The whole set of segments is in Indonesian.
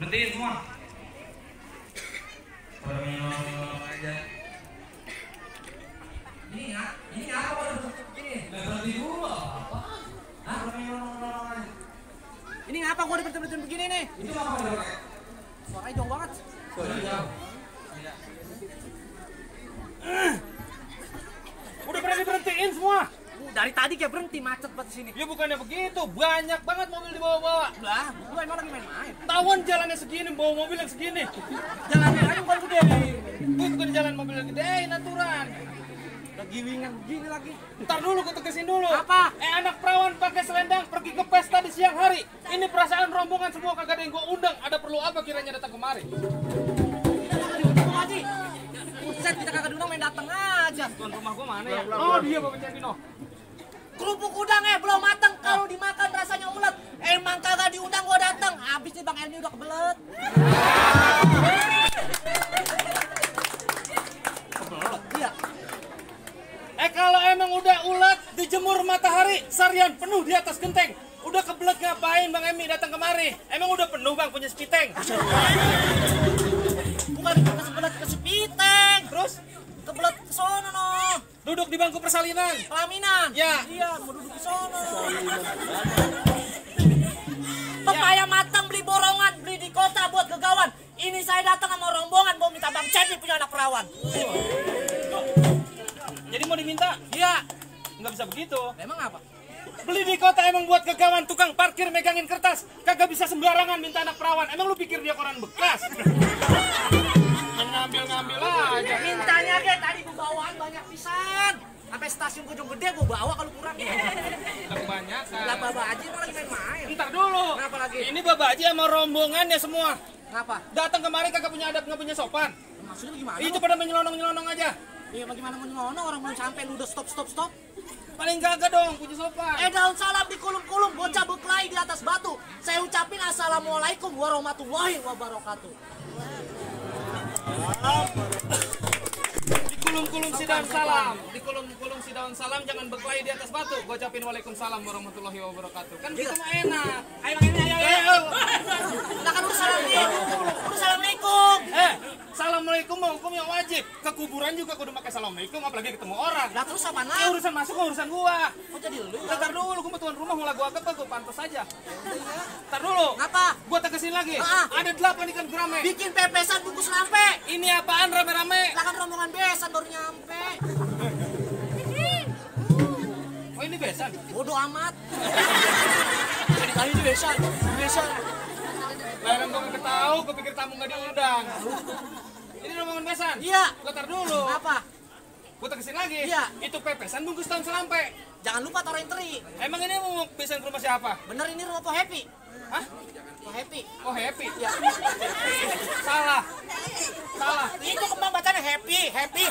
Berhenti semua. Aja. Ini apa kalau begini? Berhenti dulu apa? Ini ngapa gua diberhenti begini nih? Itu apa udah? Suaranya jauh banget. Suaranya jauh. Udah berhentiin semua. Dari tadi kayak berhenti macet banget di sini. Ya bukannya begitu, banyak banget mobil dibawa-bawa. Lah, gua emang lagi main-main. Tawan jalannya segini, bawa mobil yang segini. Jalannya aja bukan gede. Bukan jalan mobil yang gede, aturan. Udah giwingan begini lagi. Ntar dulu, gue tegesin dulu. Apa? Anak perawan pakai selendang pergi ke pesta di siang hari. Ini perasaan rombongan semua kagak ada yang gue undang. Ada perlu apa kiranya datang kemari? Diundang Haji. Buset, kita kagak diundang main datang aja. Tuan rumah gue mana ya? Oh dia Bapak Cendino. Kerupuk udang belum mateng, kalau dimakan rasanya ulet. Emang kagak diundang gua datang. Habis nih Bang Elmi udah kebelet. Kebelet? Iya. Kalau emang udah ulet dijemur matahari seharian penuh di atas genteng. Udah kebelet ngapain Bang Emi datang kemari? Emang udah penuh Bang punya spiteng? Bukan kebelet ke Sepiteng. Terus Kebelet ke sono no. duduk di bangku persalinan. Pelaminan. Ya. Iya, mau duduk di sono. Pepaya matang beli borongan, beli di kota buat kegawan. Ini saya datang sama rombongan mau minta Bang Cepi punya anak perawan. Jadi mau diminta? Iya. Nggak bisa begitu. Emang apa? Beli di kota emang buat kegawan, tukang parkir megangin kertas. Kagak bisa sembarangan minta anak perawan. Emang lu pikir dia koran bekas? Ngambil-ngambil aja. Mintanya deh tadi gua bawaan banyak pisan. Sampai stasiun Bojong Gede gua bawa kalau kurang. Kebanyakan. Lah Baba Haji emang lagi main-main. Ntar dulu. Kenapa lagi? Ini Bapak Haji sama rombongannya semua. Kenapa? Datang kemari kagak punya adab, nggak punya sopan. Maksudnya gimana? Itu pada menyelonong-nyelonong aja. Iya bagaimana mau nyelonong orang belum sampai lu udah stop. Paling kagak dong punya sopan. Daun salam di kulum-kulum, bocah berkelahi di atas batu. Saya ucapin assalamualaikum warahmatullahi wabarakatuh. Di kulum-kulum si daun salam. Di kulum-kulum si daun salam jangan berkelahi di atas batu. Gua ucapin waalaikumsalam warahmatullahi wabarakatuh. Kan gitu mah enak. Ayo Bang Emi, ayo. Lah kan udah assalamualaikum. Assalamualaikum mah hukumnya wajib. Ke kuburan juga kudu pakai assalamualaikum apalagi ketemu orang. Lah terus apa Ya, urusan masuk urusan gua. Kok jadi lu? Ntar dulu, gua tuan rumah mau lagu agak gua pantas aja. Ntar dulu. Ngapa? Gua tegesin lagi. Ah. Ada 8 ikan gurame. Bikin pepesan bungkus lampe. Ini apaan rame-rame? Lah kan rombongan besan baru nyampe. Oh ini besan. Bodoh amat. Jadi kali ini besan. Lain gua nggak tahu, gua pikir tamu nggak diundang. Ini rombongan besan. Iya. Gua tar dulu. Apa? Gua tegesin lagi. Iya. Itu pepesan bungkus tahun selampe. Jangan lupa taruhin teri. Emang ini mau besan ke rumah siapa? Bener ini rumah Po Happy. Hah? Po Happy. Oh happy. Ya. Salah. Itu kembang bacanya happy. Happy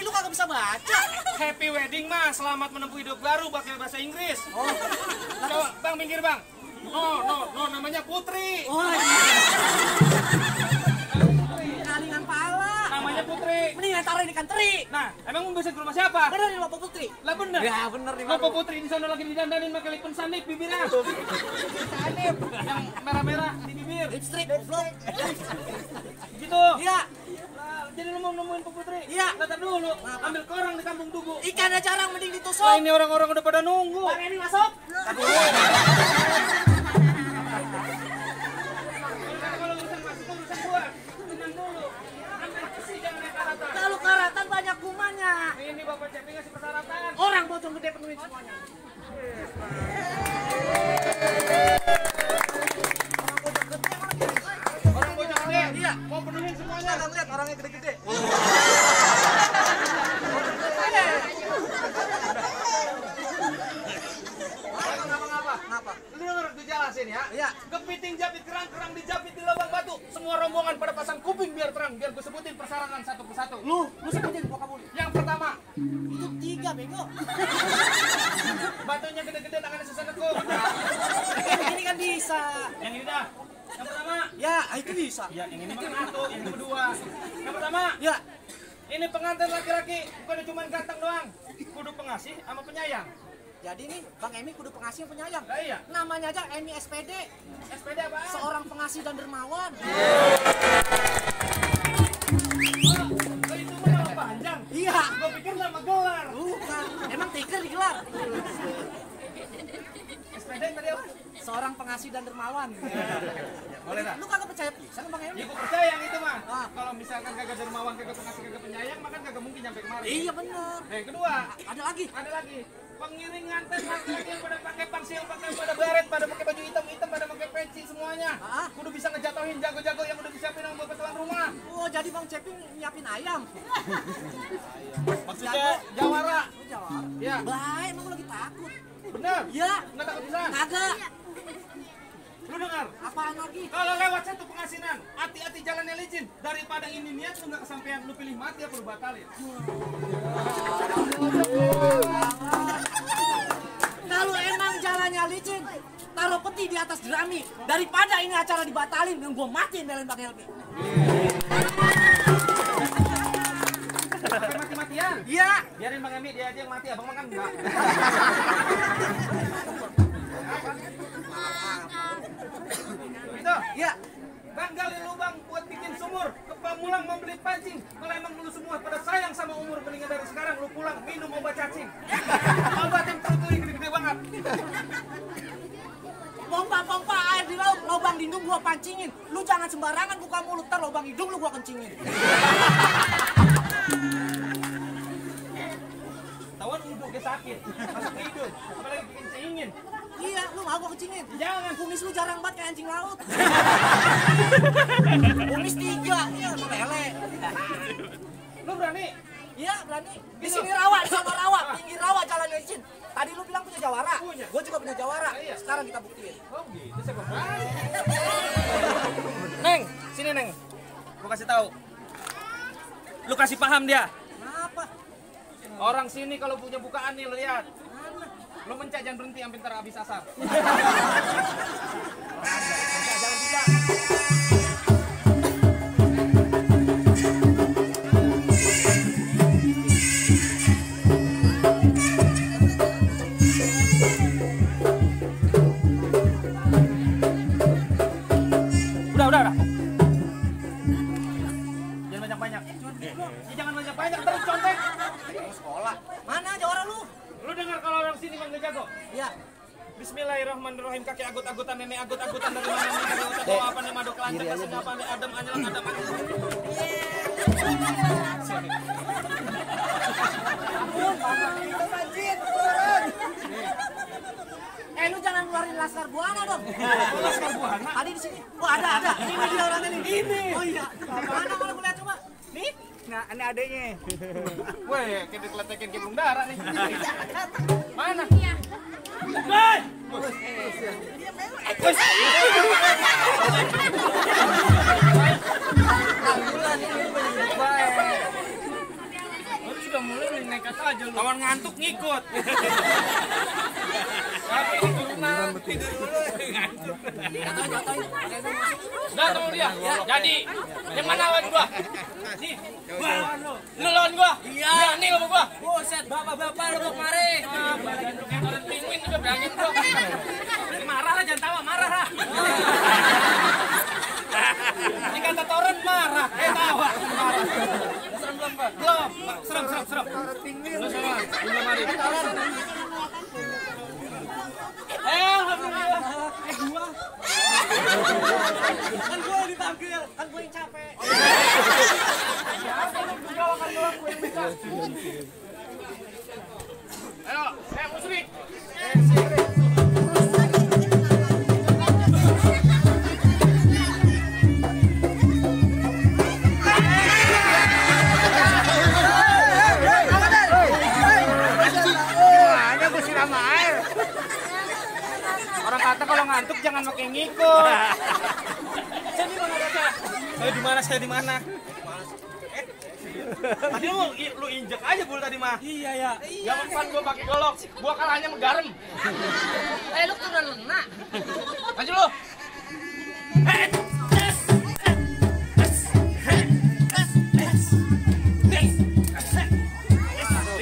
lu kagak bisa baca. Happy wedding mah selamat menempuh hidup baru pakai bahasa Inggris. Oh. Coba Bang minggir Bang. No namanya Putri. Oh. Kalingan pala. Namanya Putri. Mendingan taruhin ikan teri. Nah, emang mau besan ke rumah siapa? Bener nih Bapak Putri. Lah bener. Ya bener nih. Bapak Putri di sana lagi didandanin pakai lip sanip bibirnya. Sanip. Yang merah-merah di bibir. Lipstick, vlog. Gitu. Iya. Lah, jadi lu mau nemuin Pak Putri? Iya. Latar dulu. Ambil korang di kampung Tugu. Ikannya jarang mending Lah ditusuk. ini orang-orang udah pada nunggu. Bang Emi masuk. Kalau urusan masuk urusan gua. Tenang dulu. Ambil besi jangan naik karatan. Kalau karatan banyak kumannya. Ini Bapak Cepi ngasih persyaratan. Orang Bojong Gede penuhin semuanya. Orang Bojong Gede. Iya. Mau penuhin semuanya. Jangan lihat orangnya gede-gede. Kenapa? Lu denger dijelasin ya? Iya. Kepiting jepit kerang dijepit di lubang batu. Semua rombongan pada pasang kuping biar terang. Biar gue sebutin persyaratan satu persatu. Lu sebutin gua kabul. Yang pertama, Itu 3 bego. Batunya gede-gede tangannya susah nekuk. Ini kan bisa. Yang ini dah. Yang pertama. Ya, itu bisa. Ya, yang ini makan satu, yang ini berdua. Yang pertama. Ya. Ini pengantin laki-laki, bukan cuma ganteng doang. Kudu pengasih sama penyayang. Jadi nih, Bang Emi kudu pengasih yang penyayang. Lah iya. Namanya aja Emi SPD. SPD apaan? Seorang pengasih dan dermawan. Oh, itu mah nama panjang. Iya. Gua pikir nama gelar. Bukan. Emang tiker digelar. SPD tadi apa? Seorang pengasih dan dermawan. Boleh dah. Lu kagak percaya pisan Bang Emi? Ya gua percaya yang itu mah. Ah. Kalau misalkan kagak dermawan, kagak pengasih, kagak penyayang, maka kagak mungkin nyampe kemari. Iya bener. Nah, yang kedua, Ada lagi. ada lagi. Pengiring nganten laki-laki yang pada pakai pangsil, pada baret, pada pakai baju hitam-hitam, pada pakai peci semuanya. Ah. Kudu bisa ngejatohin jago-jago yang udah disiapin sama buat tuan rumah. Oh, jadi Bang Ceping nyiapin ayam. Maksudnya jawara. Lu jawab. Ya, Baik, emang lu lagi takut. bener. Ya. Nggak takut bisa. Kagak. Lu dengar? Apaan lagi? Kalau lewat satu pengasinan, hati-hati jalannya licin. Daripada ini niat lu nggak kesampaian, lu pilih mati apa lu batalin? Kalau emang jalannya licin, taruh peti di atas jerami. Daripada ini acara dibatalin, yang gue matiin belain Bang Helmi. Pakai mati-matian. Iya. Biarin Bang Emi, dia aja yang mati, abang makan enggak. Gitu. Iya. Bang gali lubang buat bikin sumur, ke Pamulang mau beli pancing. Kalau emang lu semua pada sayang sama umur, mendingan dari sekarang lu pulang minum obat cacing. Obat yang perut lu gede-gede banget. Pompa-pompa air di laut, lubang di hidung gua pancingin. Lu jangan sembarangan buka mulut, ntar lubang hidung lu gua kencingin. Tawan uduk dia sakit, masuk ke hidung, apalagi bikin cingin. Iya, lu mau gua kencingin. Jangan. Kumis lu jarang banget kayak anjing laut. Kumis 3, iya lu lele. Lu berani? Iya, berani. Di sini rawa, di sana rawa, pinggir rawa jalan licin. Tadi lu bilang punya jawara. Punya. Gua juga punya jawara. Iya. Sekarang kita buktiin. Oh gitu, saya berani. Neng, sini Neng. Gua kasih tahu. Lu kasih paham dia. Kenapa? Orang sini kalau punya bukaan nih, lu lihat. Lu mencak jangan berhenti sampai ntar habis asar. Jalan juga. Udah. Jangan banyak-banyak. Ya, jangan banyak-banyak, terus contek. Sekolah. Mana jawara lu? Lu dengar kalau orang sini manggil jago? Iya. Bismillahirrahmanirrahim, kakek agut-agutan, nenek agut-agutan dari mana-mana bawa apa nih madu kelanjang kasih apa nih adem anjelang adem Lu jangan ngeluarin laskar buana dong. Laskar buana? Tadi di sini. Oh, ada. Ini dia orangnya nih. Ini. Oh iya. Mana kalau gue lihat coba? Nih. Nah, ini adanya. Weh, kayak dikeletekin kayak burung dara nih. Mana? Hei! Baru sudah mulai nekat aja lu. Kawan ngantuk ngikut. Tapi tidur dulu ngantuk. Udah tunggu dia. Jadi, yang mana lawan gua? Nih, lu lawan gua? Iya. Berani lu sama gua? Buset, bapak-bapak lu mau kemari. Balik kayak orang pinguin juga berani gua. Marah lah, jangan tawa, marah lah. Ini kata Toren marah, tawa. Serem belum, Pak? Belum. Serem. Lu sama, belum mari. Alhamdulillah. Gua. Kan gue yang dipanggil, kan gue yang capek. Ayo, Musri. Orang kata kalau ngantuk jangan pakai ngikut. Saya di mana? Saya di mana? Tadi lu injek aja bulu tadi mah. Iya ya. Gak mempan gua pakai golok. Gua kalahnya sama garam. Lu tuh udah lena. Maju lu.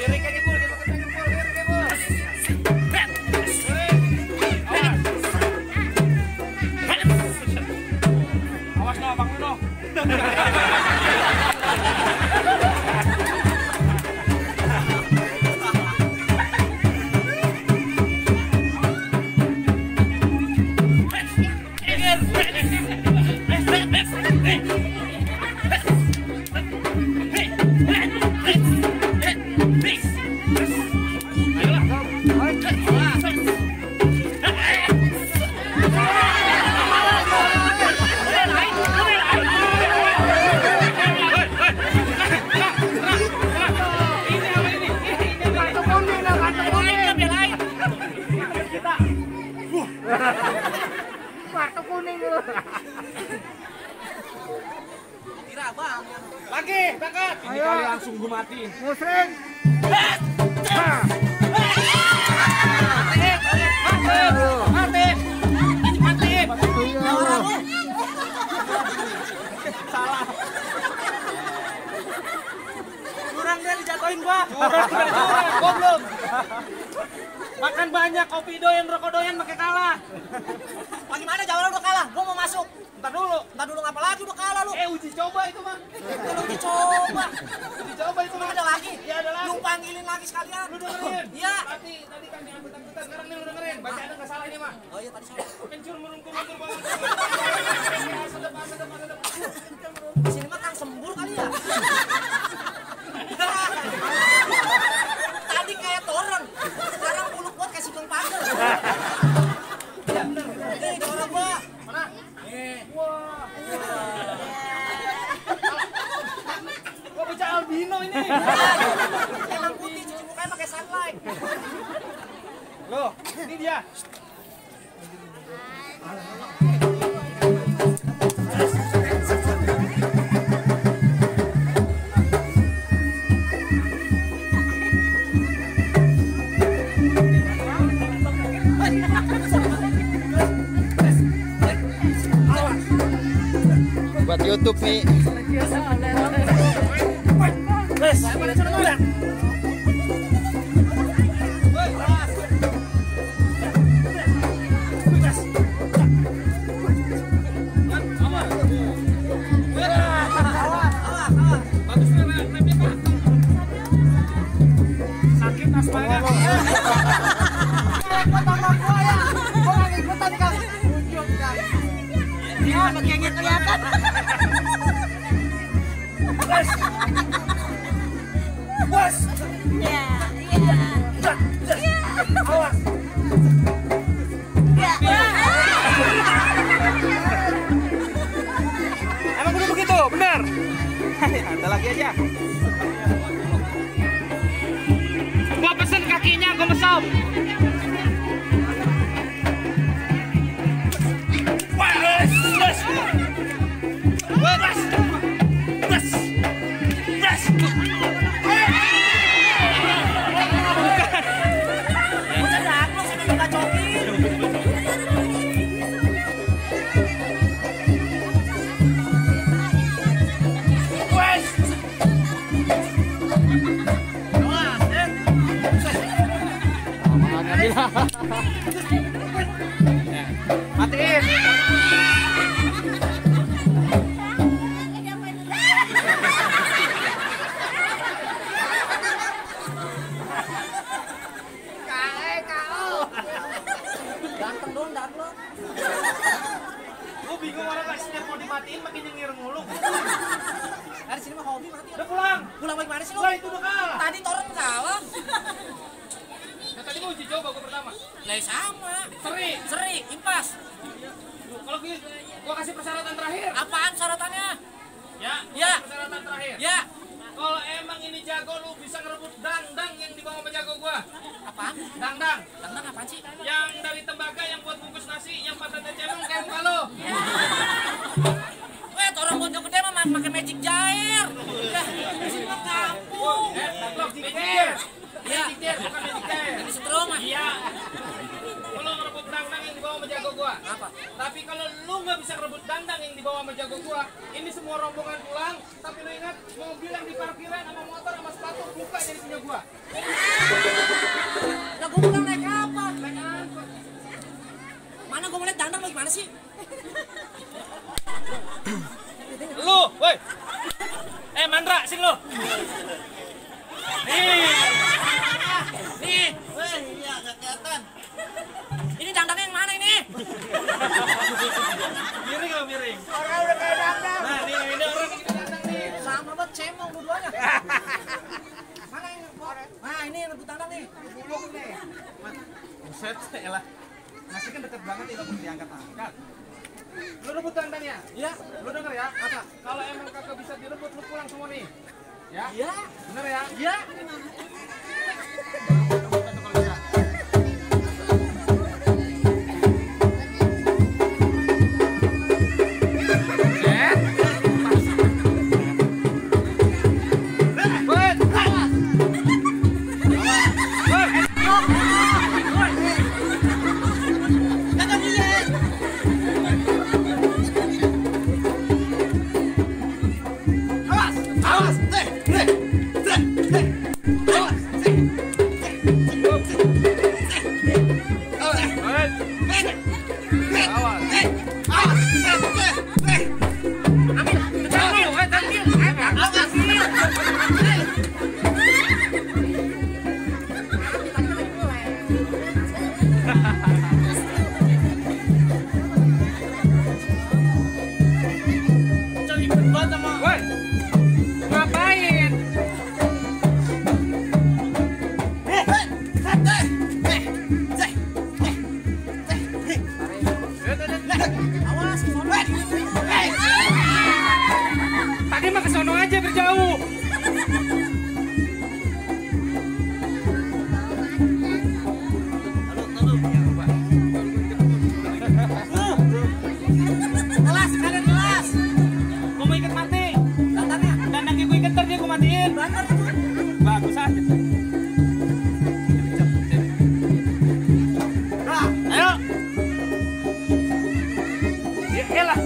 Lirik aja bul, kita ketemu bul, lirik aja bul. Awas no, bang no. Kartu kuning lu. Kira bang. Lagi, berangkat. Ini kali langsung gue matiin. Musring. Mati. Salah. Kurang dia dijatuhin gua. Goblok. Makan banyak kopi doyan, rokok doyan, pakai kalah. Bagaimana jawaban udah kalah? Gua mau masuk. Ntar dulu Ngapa lagi udah kalah lu? uji coba itu mah. Kalau dicoba. Uji coba itu mah. Ada lagi? Iya, ada lagi. Lu panggilin lagi sekalian. Lu dengerin. Iya. Tadi kan diangkut-angkutan, sekarang nih lu dengerin. Baca ada nggak salah ini mah. Oh iya tadi salah. Kencur merungkur banget. Sedep. Di sini mah Kang Sembur kali ya. Tadi kayak toren. Sekarang buluk buat kayak Sugeng Pagel. Iya bener. Nih toren gua. Mana? Wah. Gua baca albino ini. Emang putih cuci mukanya pakai sunlight. Loh, ini dia. Buat YouTube nih. Sakit aspalnya. Iya, bagiannya kelihatan. Bos. Iya, iya. Awas. Iya. Emang udah begitu, benar? Ada lagi aja. Gua pesen kakinya, gua mesop. Matiin. Ganteng dong dan lo. Gue bingung orang gak setiap mau dimatiin makin nyengir mulu. Dari sini mah hobi mati. Udah pulang. Pulang bagaimana sih lo? Lah itu udah kalah. Tadi toren kalah. Nah, tadi mau uji coba gue pertama. Lah sama. Seri. Impas. Kalau gue kasih persyaratan terakhir. Apaan syaratannya? Ya. Persyaratan terakhir. Ya. Kalau emang ini jago lu bisa ngerebut dang-dang yang dibawa sama jago gua. Apaan? Dang-dang. Dangdang apaan sih? Yang dari tembaga yang buat bungkus nasi, yang pantatnya cemong kayak muka lu. Weh, orang bonjol gede mah pakai magic jair. Ya, di sini mah dare. Iya. Magic dare bukan magic dare. Ini setrum mah. Iya. Kalau ngerebut dangdang yang dibawa sama jago gua. Apa? Tapi kalau lu nggak bisa ngerebut dangdang yang dibawa sama jago gua, ini semua rombongan pulang. Tapi lu ingat, mobil yang di parkiran sama motor sama sepatu buka jadi punya gua. Lah gua pulang naik apa? Naik angkot. Mana gua mau lihat dangdang lagi mana sih? Lu, woi. Mandra, sini lu. Nih. Weh, iya enggak kelihatan. Ini dangdangnya yang mana ini? Miring lo, miring. Orang udah kayak dangdang. Nah, ini orang yang dangdang nih. Sama banget cemong dua-duanya. Mana yang nah, ini yang rebut dangdang nih. Bulung nih. Buset, elah. Masih kan deket banget itu diangkat-angkat. Lu rebut dangdangnya? Iya. Lu denger ya? Apa? Kalau emang kagak bisa direbut, lu pulang semua nih. Ya? Iya. Bener ya? Iya. Tadi mah ke sono aja berjauh. Kelas, kalian kelas. Gua mau ikat mati. Dangdangnya. Dandang gue ikat ntar dia gua matiin. Bandar itu. Bagus aja. Ayo. Ya elah.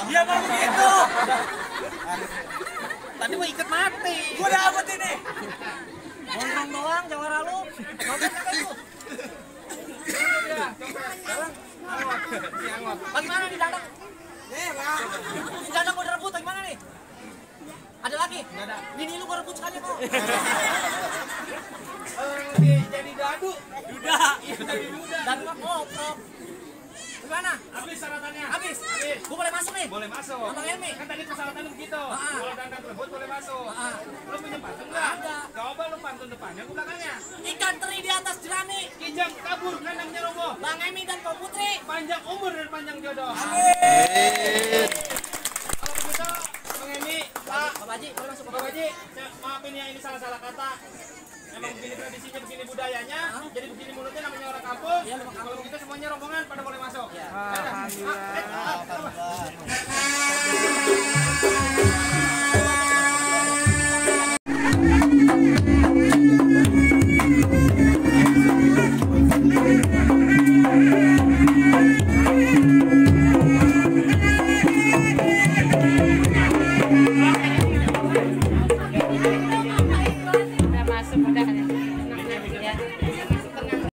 Dia mau begitu. Tadi mau ikat mati. Gua dapet ini. Ngomong doang jawara lu. Ngomong apa itu? Bagaimana nih dangdang? Si dangdang gua direbut bagaimana nih? Ada lagi? Enggak ada. Bini lu gua rebut sekali kok. Jadi dadu. Duda. Jadi duda. Dan gua ngoprok. Gimana? Habis syaratannya. Habis. Gua boleh masuk nih? Boleh masuk. Abang Helmi. Kan tadi persyaratannya begitu. Kalau dandang tersebut boleh masuk. Lu punya pantun nggak? Ada. Coba lu pantun depannya, gua belakangnya. Ikan teri di atas jerami. Kijang kabur kandangnya roboh. Bang Emi dan Pak Putri. Panjang umur dan panjang jodoh. Kalau begitu, Bang Emi, Pak, Pak Baji, boleh masuk Bapak Haji, maafin ya ini salah-salah kata. Emang begini tradisinya, begini budayanya, jadi begini mulutnya namanya orang kampung. Iya, orang kampung. Kalau begitu semuanya rombongan pada boleh masuk. Iya. Alhamdulillah.